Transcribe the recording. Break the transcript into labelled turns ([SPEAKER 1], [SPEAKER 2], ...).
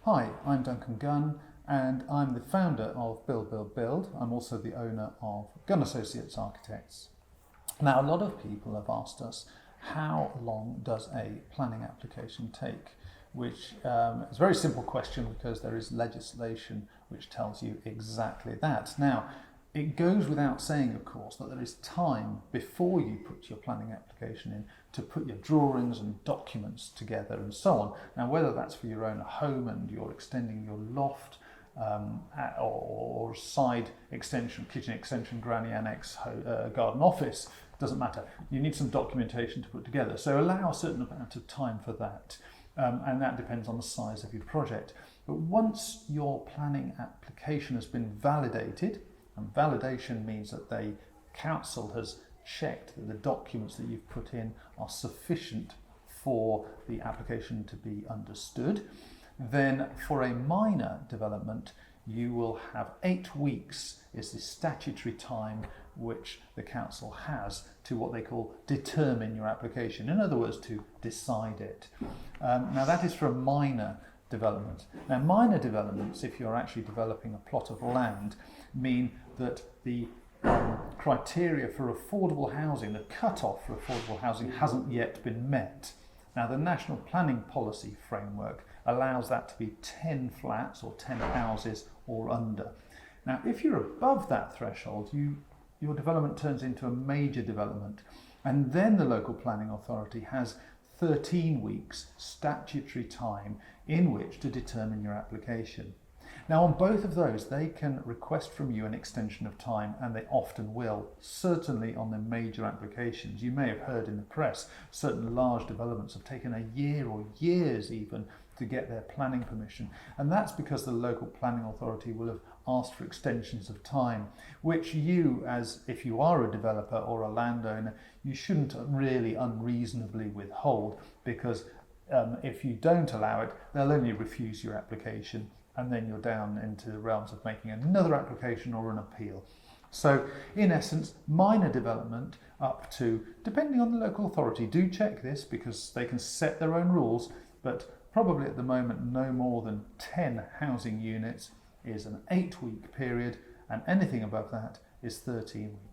[SPEAKER 1] Hi, I'm Duncan Gunn and I'm the founder of Build Build Build. I'm also the owner of Gunn Associates Architects. Now, a lot of people have asked us, how long does a planning application take? Which is a very simple question because there is legislation which tells you exactly that. Now, it goes without saying, of course, that there is time before you put your planning application in to put your drawings and documents together and so on. Now, whether that's for your own home and you're extending your loft or side extension, kitchen extension, granny annex, garden office, doesn't matter. You need some documentation to put together. So allow a certain amount of time for that. And that depends on the size of your project. But once your planning application has been validated, and validation means that the council has checked that the documents that you've put in are sufficient for the application to be understood, then for a minor development you will have 8 weeks is the statutory time which the council has to what they call determine your application. In other words, to decide it. Now that is for a minor development. Now minor developments, if you're actually developing a plot of land, mean that the criteria for affordable housing, the cut-off for affordable housing, hasn't yet been met. Now the National Planning Policy Framework allows that to be 10 flats or 10 houses or under. Now if you're above that threshold, your development turns into a major development, and then the local planning authority has 13 weeks statutory time in which to determine your application. Now on both of those they can request from you an extension of time, and they often will, certainly on the major applications. You may have heard in the press certain large developments have taken a year or years even to get their planning permission, and that's because the local planning authority will have asked for extensions of time, which you, as if you are a developer or a landowner, you shouldn't really unreasonably withhold, because if you don't allow it, they'll only refuse your application, and then you're down into the realms of making another application or an appeal. So in essence, minor development up to, depending on the local authority, do check this because they can set their own rules, but probably at the moment no more than 10 housing units is an 8-week period, and anything above that is 13 weeks.